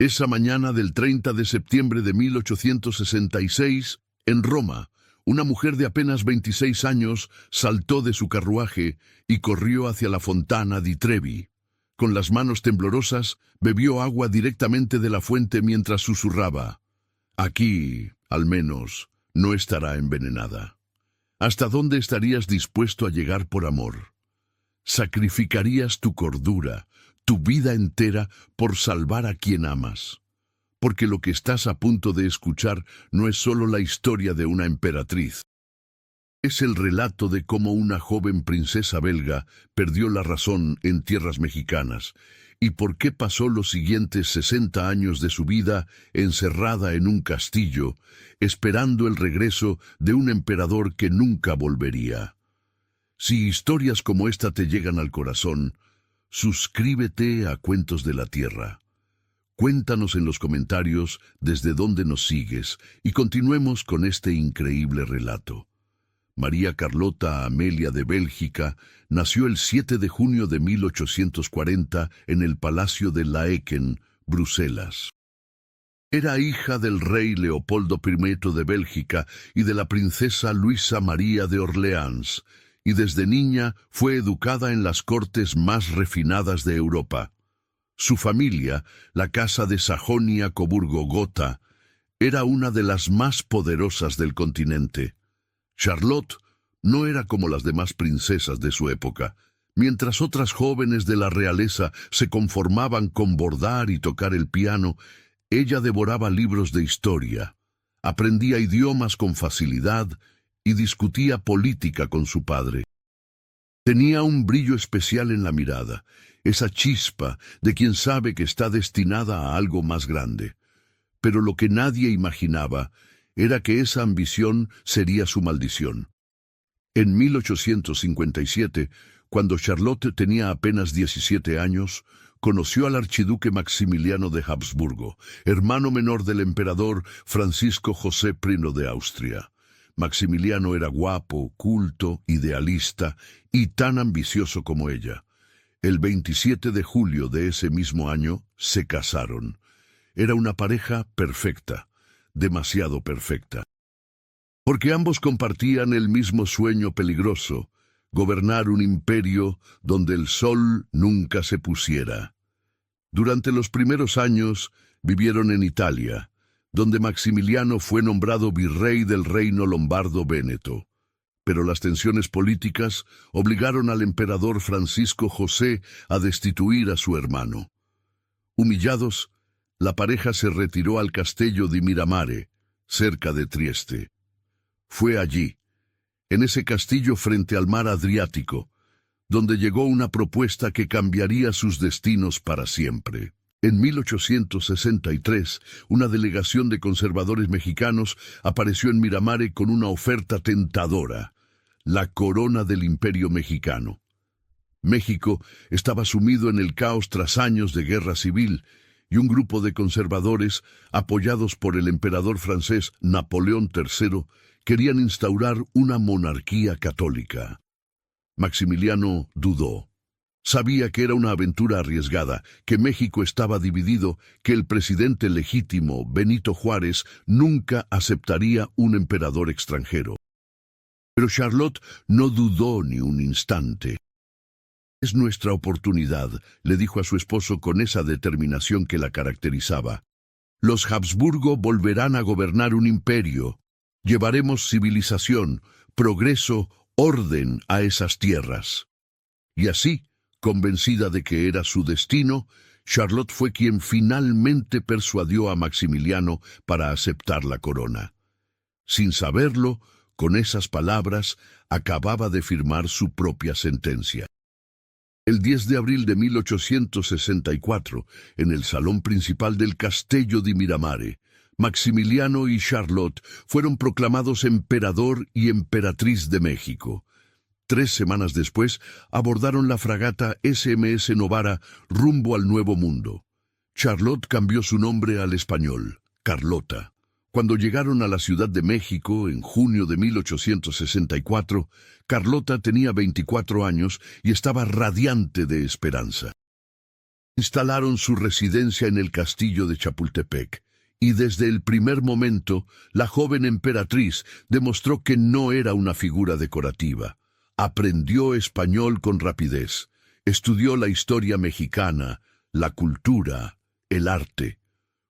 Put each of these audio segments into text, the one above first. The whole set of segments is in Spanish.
Esa mañana del 30 de septiembre de 1866, en Roma, una mujer de apenas 26 años saltó de su carruaje y corrió hacia la Fontana di Trevi. Con las manos temblorosas, bebió agua directamente de la fuente mientras susurraba: «Aquí, al menos, no estará envenenada». ¿Hasta dónde estarías dispuesto a llegar por amor? ¿Sacrificarías tu cordura, tu vida entera, por salvar a quien amas? Porque lo que estás a punto de escuchar no es solo la historia de una emperatriz. Es el relato de cómo una joven princesa belga perdió la razón en tierras mexicanas y por qué pasó los siguientes 60 años de su vida encerrada en un castillo, esperando el regreso de un emperador que nunca volvería. Si historias como esta te llegan al corazón, suscríbete a Cuentos de la Tierra. Cuéntanos en los comentarios desde dónde nos sigues y continuemos con este increíble relato. María Carlota Amelia de Bélgica nació el 7 de junio de 1840 en el Palacio de Laeken, Bruselas. Era hija del rey Leopoldo I de Bélgica y de la princesa Luisa María de Orleans, y desde niña fue educada en las cortes más refinadas de Europa. Su familia, la casa de Sajonia-Coburgo-Gotha, era una de las más poderosas del continente. Charlotte no era como las demás princesas de su época. Mientras otras jóvenes de la realeza se conformaban con bordar y tocar el piano, ella devoraba libros de historia, aprendía idiomas con facilidad y discutía política con su padre. Tenía un brillo especial en la mirada, esa chispa de quien sabe que está destinada a algo más grande. Pero lo que nadie imaginaba era que esa ambición sería su maldición. En 1857, cuando Charlotte tenía apenas 17 años, conoció al archiduque Maximiliano de Habsburgo, hermano menor del emperador Francisco José I de Austria. Maximiliano era guapo, culto, idealista y tan ambicioso como ella. El 27 de julio de ese mismo año se casaron. Era una pareja perfecta, demasiado perfecta. Porque ambos compartían el mismo sueño peligroso: gobernar un imperio donde el sol nunca se pusiera. Durante los primeros años vivieron en Italia, donde Maximiliano fue nombrado virrey del reino lombardo-véneto. Pero las tensiones políticas obligaron al emperador Francisco José a destituir a su hermano. Humillados, la pareja se retiró al castillo di Miramare, cerca de Trieste. Fue allí, en ese castillo frente al mar Adriático, donde llegó una propuesta que cambiaría sus destinos para siempre. En 1863, una delegación de conservadores mexicanos apareció en Miramare con una oferta tentadora: la corona del Imperio Mexicano. México estaba sumido en el caos tras años de guerra civil, y un grupo de conservadores, apoyados por el emperador francés Napoleón III, querían instaurar una monarquía católica. Maximiliano dudó. Sabía que era una aventura arriesgada, que México estaba dividido, que el presidente legítimo, Benito Juárez, nunca aceptaría un emperador extranjero. Pero Charlotte no dudó ni un instante. «Es nuestra oportunidad», le dijo a su esposo con esa determinación que la caracterizaba. «Los Habsburgo volverán a gobernar un imperio. Llevaremos civilización, progreso, orden a esas tierras». Y así, convencida de que era su destino, Charlotte fue quien finalmente persuadió a Maximiliano para aceptar la corona. Sin saberlo, con esas palabras, acababa de firmar su propia sentencia. El 10 de abril de 1864, en el salón principal del Castillo di Miramare, Maximiliano y Charlotte fueron proclamados emperador y emperatriz de México. 3 semanas después, abordaron la fragata SMS Novara rumbo al Nuevo Mundo. Charlotte cambió su nombre al español, Carlota. Cuando llegaron a la Ciudad de México en junio de 1864, Carlota tenía 24 años y estaba radiante de esperanza. Instalaron su residencia en el castillo de Chapultepec, y desde el primer momento la joven emperatriz demostró que no era una figura decorativa. Aprendió español con rapidez, estudió la historia mexicana, la cultura, el arte.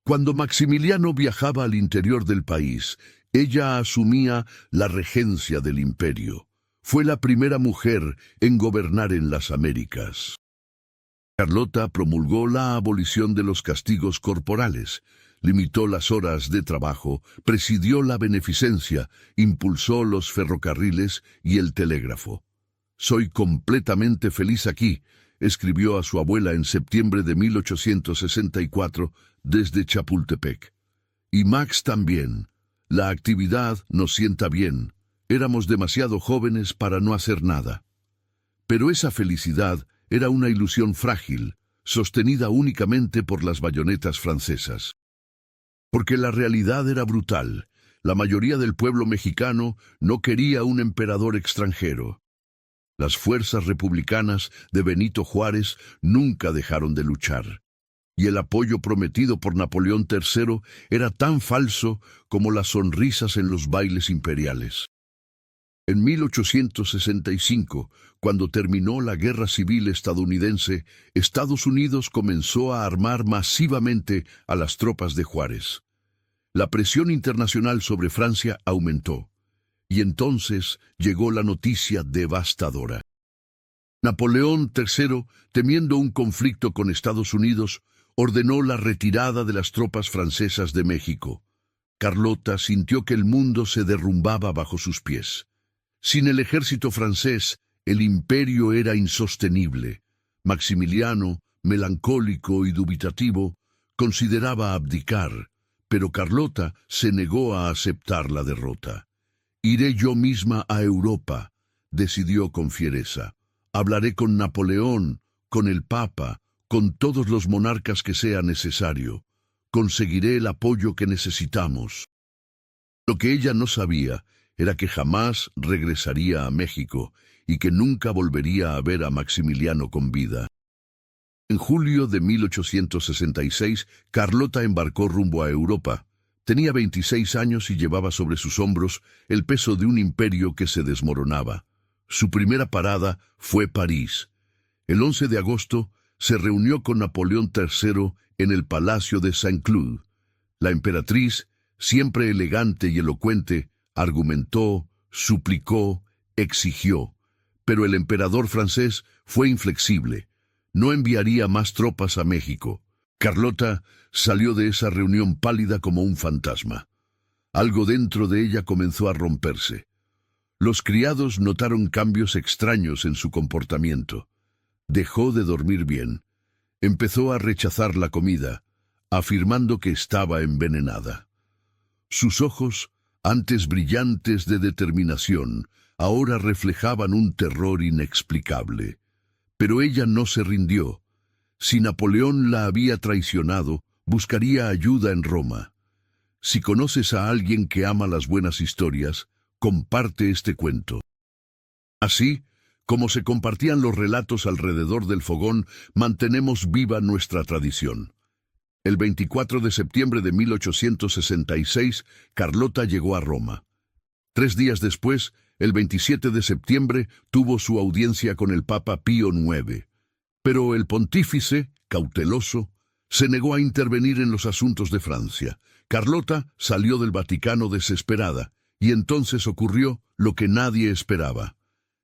Cuando Maximiliano viajaba al interior del país, ella asumía la regencia del imperio. Fue la primera mujer en gobernar en las Américas. Carlota promulgó la abolición de los castigos corporales, limitó las horas de trabajo, presidió la beneficencia, impulsó los ferrocarriles y el telégrafo. «Soy completamente feliz aquí», escribió a su abuela en septiembre de 1864 desde Chapultepec. Y Max también. La actividad nos sienta bien. Éramos demasiado jóvenes para no hacer nada. Pero esa felicidad era una ilusión frágil, sostenida únicamente por las bayonetas francesas. Porque la realidad era brutal. La mayoría del pueblo mexicano no quería un emperador extranjero. Las fuerzas republicanas de Benito Juárez nunca dejaron de luchar. Y el apoyo prometido por Napoleón III era tan falso como las sonrisas en los bailes imperiales. En 1865, cuando terminó la Guerra Civil estadounidense, Estados Unidos comenzó a armar masivamente a las tropas de Juárez. La presión internacional sobre Francia aumentó. Y entonces llegó la noticia devastadora. Napoleón III, temiendo un conflicto con Estados Unidos, ordenó la retirada de las tropas francesas de México. Carlota sintió que el mundo se derrumbaba bajo sus pies. Sin el ejército francés, el imperio era insostenible. Maximiliano, melancólico y dubitativo, consideraba abdicar, pero Carlota se negó a aceptar la derrota. «Iré yo misma a Europa», decidió con fiereza. «Hablaré con Napoleón, con el Papa, con todos los monarcas que sea necesario. Conseguiré el apoyo que necesitamos». Lo que ella no sabía era que jamás regresaría a México y que nunca volvería a ver a Maximiliano con vida. En julio de 1866, Carlota embarcó rumbo a Europa. Tenía 26 años y llevaba sobre sus hombros el peso de un imperio que se desmoronaba. Su primera parada fue París. El 11 de agosto se reunió con Napoleón III en el Palacio de Saint-Cloud. La emperatriz, siempre elegante y elocuente, argumentó, suplicó, exigió. Pero el emperador francés fue inflexible. No enviaría más tropas a México. Carlota salió de esa reunión pálida como un fantasma. Algo dentro de ella comenzó a romperse. Los criados notaron cambios extraños en su comportamiento. Dejó de dormir bien. Empezó a rechazar la comida, afirmando que estaba envenenada. Sus ojos, antes brillantes de determinación, ahora reflejaban un terror inexplicable. Pero ella no se rindió. Si Napoleón la había traicionado, buscaría ayuda en Roma. Si conoces a alguien que ama las buenas historias, comparte este cuento. Así, como se compartían los relatos alrededor del fogón, mantenemos viva nuestra tradición. El 24 de septiembre de 1866, Carlota llegó a Roma. 3 días después, el 27 de septiembre, tuvo su audiencia con el Papa Pío IX. Pero el pontífice, cauteloso, se negó a intervenir en los asuntos de Francia. Carlota salió del Vaticano desesperada, y entonces ocurrió lo que nadie esperaba.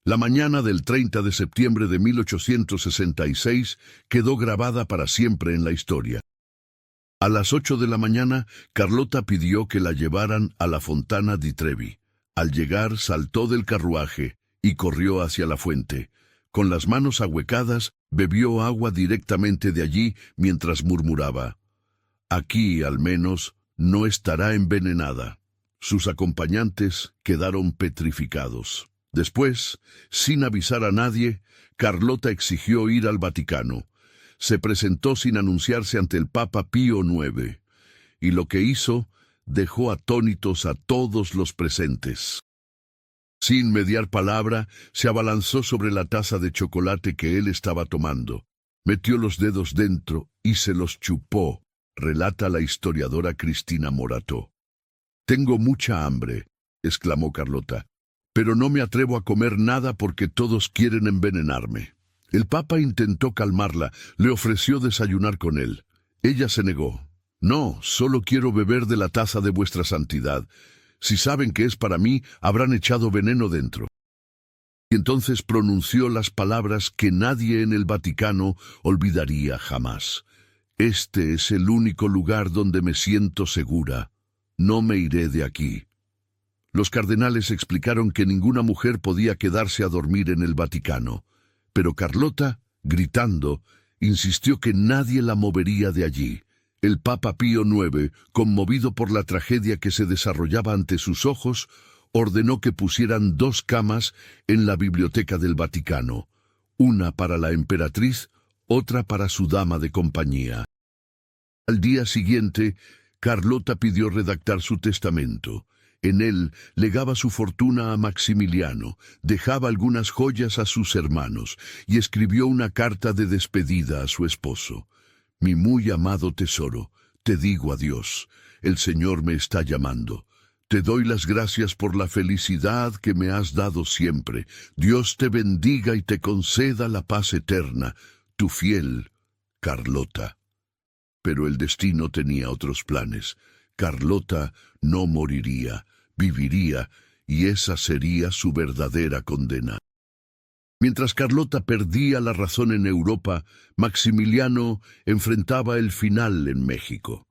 La mañana del 30 de septiembre de 1866 quedó grabada para siempre en la historia. A las 8 de la mañana, Carlota pidió que la llevaran a la Fontana di Trevi. Al llegar, saltó del carruaje y corrió hacia la fuente. Con las manos ahuecadas, bebió agua directamente de allí mientras murmuraba: «Aquí, al menos, no estará envenenada». Sus acompañantes quedaron petrificados. Después, sin avisar a nadie, Carlota exigió ir al Vaticano. Se presentó sin anunciarse ante el Papa Pío IX, y lo que hizo dejó atónitos a todos los presentes. Sin mediar palabra, se abalanzó sobre la taza de chocolate que él estaba tomando. Metió los dedos dentro y se los chupó, relata la historiadora Cristina Morató. «Tengo mucha hambre», exclamó Carlota, «pero no me atrevo a comer nada porque todos quieren envenenarme». El Papa intentó calmarla, le ofreció desayunar con él. Ella se negó. «No, solo quiero beber de la taza de vuestra santidad. Si saben que es para mí, habrán echado veneno dentro». Y entonces pronunció las palabras que nadie en el Vaticano olvidaría jamás. «Este es el único lugar donde me siento segura. No me iré de aquí». Los cardenales explicaron que ninguna mujer podía quedarse a dormir en el Vaticano, pero Carlota, gritando, insistió que nadie la movería de allí. El Papa Pío IX, conmovido por la tragedia que se desarrollaba ante sus ojos, ordenó que pusieran 2 camas en la biblioteca del Vaticano, una para la emperatriz, otra para su dama de compañía. Al día siguiente, Carlota pidió redactar su testamento. En él legaba su fortuna a Maximiliano, dejaba algunas joyas a sus hermanos y escribió una carta de despedida a su esposo. «Mi muy amado tesoro, te digo adiós. El Señor me está llamando. Te doy las gracias por la felicidad que me has dado siempre. Dios te bendiga y te conceda la paz eterna. Tu fiel Carlota». Pero el destino tenía otros planes. Carlota no moriría, viviría, y esa sería su verdadera condena. Mientras Carlota perdía la razón en Europa, Maximiliano enfrentaba el final en México.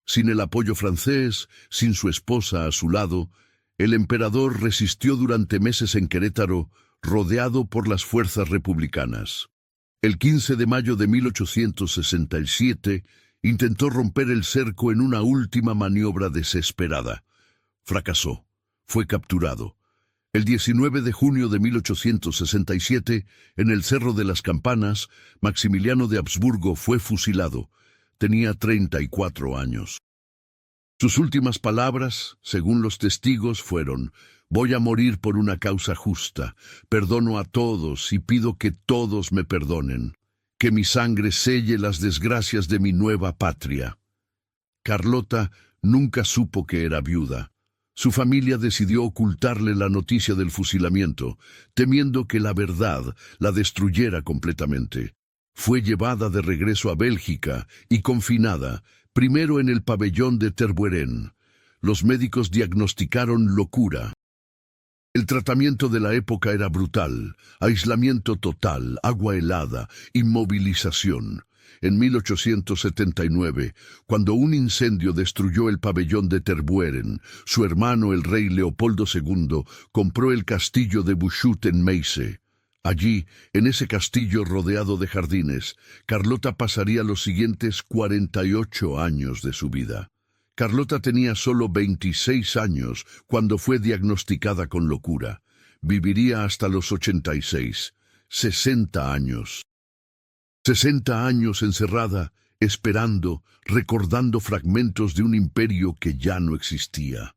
Sin el apoyo francés, sin su esposa a su lado, el emperador resistió durante meses en Querétaro, rodeado por las fuerzas republicanas. El 15 de mayo de 1867, intentó romper el cerco en una última maniobra desesperada. Fracasó. Fue capturado. El 19 de junio de 1867, en el Cerro de las Campanas, Maximiliano de Habsburgo fue fusilado. Tenía 34 años. Sus últimas palabras, según los testigos, fueron: «Voy a morir por una causa justa. Perdono a todos y pido que todos me perdonen. Que mi sangre selle las desgracias de mi nueva patria». Carlota nunca supo que era viuda. Su familia decidió ocultarle la noticia del fusilamiento, temiendo que la verdad la destruyera completamente. Fue llevada de regreso a Bélgica y confinada, primero en el pabellón de Tervueren. Los médicos diagnosticaron locura. El tratamiento de la época era brutal: aislamiento total, agua helada, inmovilización. En 1879, cuando un incendio destruyó el pabellón de Tervueren, su hermano, el rey Leopoldo II, compró el castillo de Buchut en Meise. Allí, en ese castillo rodeado de jardines, Carlota pasaría los siguientes 48 años de su vida. Carlota tenía solo 26 años cuando fue diagnosticada con locura. Viviría hasta los 86, 60 años. 60 años encerrada, esperando, recordando fragmentos de un imperio que ya no existía.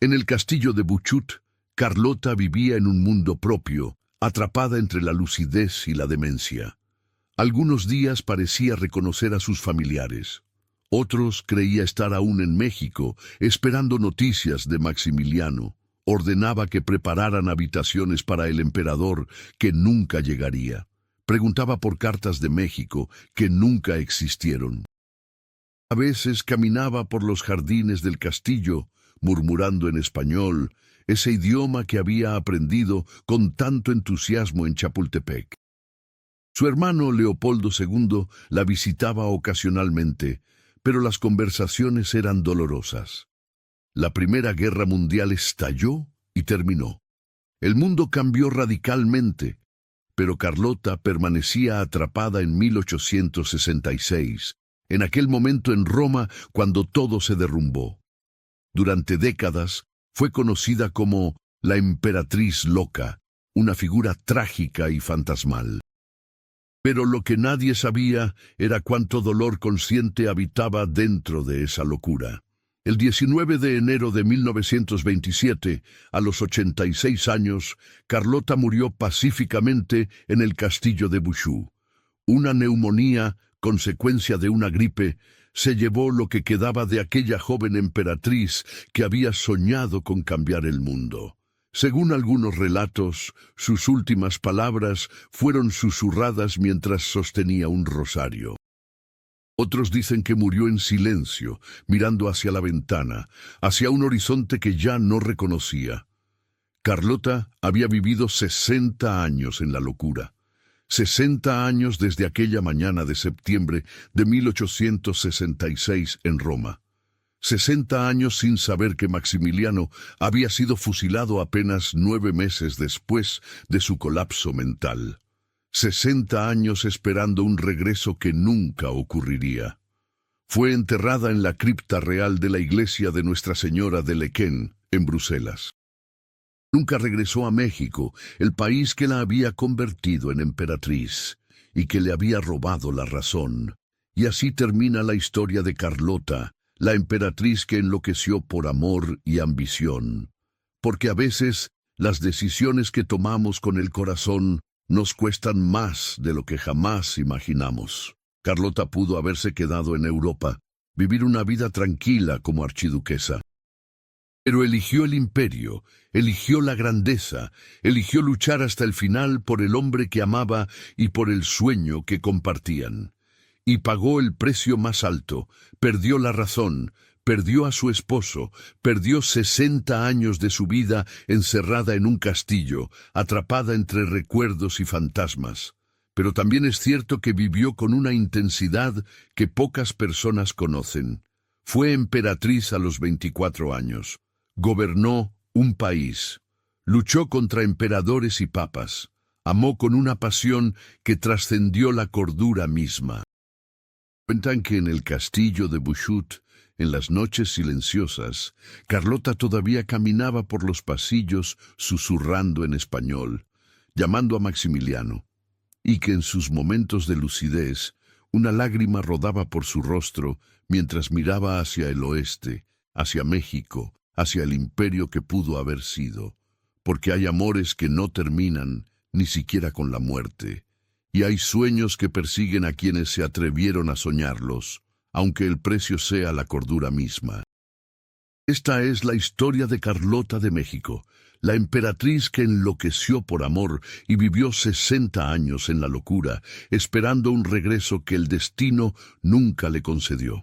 En el castillo de Buchut, Carlota vivía en un mundo propio, atrapada entre la lucidez y la demencia. Algunos días parecía reconocer a sus familiares. Otros creía estar aún en México, esperando noticias de Maximiliano. Ordenaba que prepararan habitaciones para el emperador, que nunca llegaría. Preguntaba por cartas de México, que nunca existieron. A veces caminaba por los jardines del castillo, murmurando en español, ese idioma que había aprendido con tanto entusiasmo en Chapultepec. Su hermano Leopoldo II la visitaba ocasionalmente, pero las conversaciones eran dolorosas. La Primera Guerra Mundial estalló y terminó. El mundo cambió radicalmente, pero Carlota permanecía atrapada en 1866, en aquel momento en Roma cuando todo se derrumbó. Durante décadas fue conocida como la emperatriz loca, una figura trágica y fantasmal. Pero lo que nadie sabía era cuánto dolor consciente habitaba dentro de esa locura. El 19 de enero de 1927, a los 86 años, Carlota murió pacíficamente en el castillo de Buchú. Una neumonía, consecuencia de una gripe, se llevó lo que quedaba de aquella joven emperatriz que había soñado con cambiar el mundo. Según algunos relatos, sus últimas palabras fueron susurradas mientras sostenía un rosario. Otros dicen que murió en silencio, mirando hacia la ventana, hacia un horizonte que ya no reconocía. Carlota había vivido 60 años en la locura. 60 años desde aquella mañana de septiembre de 1866 en Roma. 60 años sin saber que Maximiliano había sido fusilado apenas 9 meses después de su colapso mental. 60 años esperando un regreso que nunca ocurriría. Fue enterrada en la cripta real de la iglesia de Nuestra Señora de Lequén, en Bruselas. Nunca regresó a México, el país que la había convertido en emperatriz y que le había robado la razón. Y así termina la historia de Carlota, la emperatriz que enloqueció por amor y ambición. Porque a veces las decisiones que tomamos con el corazón nos cuestan más de lo que jamás imaginamos. Carlota pudo haberse quedado en Europa, vivir una vida tranquila como archiduquesa. Pero eligió el imperio, eligió la grandeza, eligió luchar hasta el final por el hombre que amaba y por el sueño que compartían. Y pagó el precio más alto, perdió la razón, perdió a su esposo, perdió 60 años de su vida encerrada en un castillo, atrapada entre recuerdos y fantasmas. Pero también es cierto que vivió con una intensidad que pocas personas conocen. Fue emperatriz a los 24 años. Gobernó un país. Luchó contra emperadores y papas. Amó con una pasión que trascendió la cordura misma. Cuentan que en el castillo de Buchut, en las noches silenciosas, Carlota todavía caminaba por los pasillos susurrando en español, llamando a Maximiliano, y que en sus momentos de lucidez una lágrima rodaba por su rostro mientras miraba hacia el oeste, hacia México, hacia el imperio que pudo haber sido, porque hay amores que no terminan ni siquiera con la muerte, y hay sueños que persiguen a quienes se atrevieron a soñarlos, aunque el precio sea la cordura misma. Esta es la historia de Carlota de México, la emperatriz que enloqueció por amor y vivió 60 años en la locura, esperando un regreso que el destino nunca le concedió.